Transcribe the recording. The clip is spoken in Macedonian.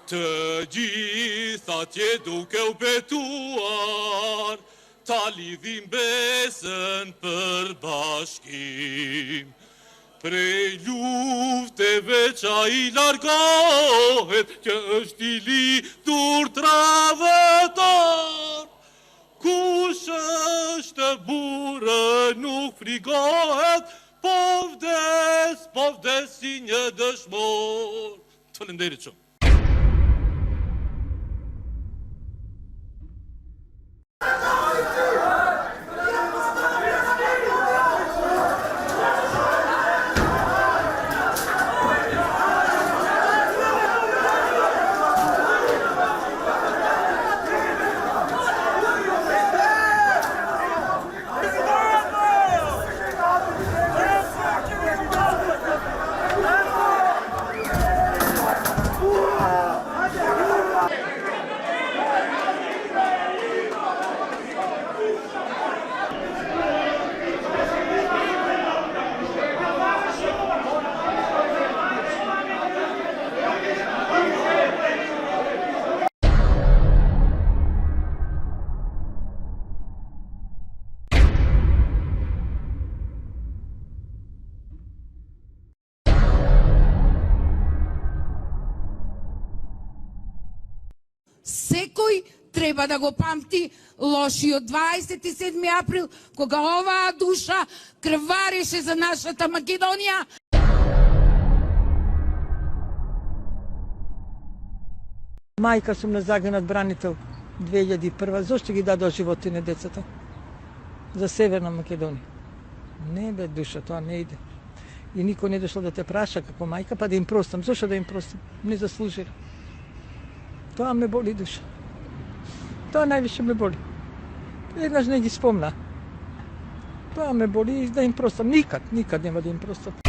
Të gjitha tje duke u betuar, ta lidhim besën për bashkim. Prej lufteve qa i largohet, që është i lidhur travëtar. Kush është burë nuk frigohet, po vdes si një dëshmor. Faleminderit shumë. Секој треба да го памти лошиот 27 април, кога оваа душа крвареше за нашата Македонија. Мајка сум на загинат бранител 2001. Зошто ги дадоа животи на децата? За Северна Македонија. Не бе, душа, тоа не иде. И никој не дошло да те праша како мајка, па да им простам. Зошто да им простам? Не заслужира. Тоа ме боли, душа. Тоа највише ме боли. Еднаш не ги спомна. Тоа ме боли и да им простам. Никад нема да им простам.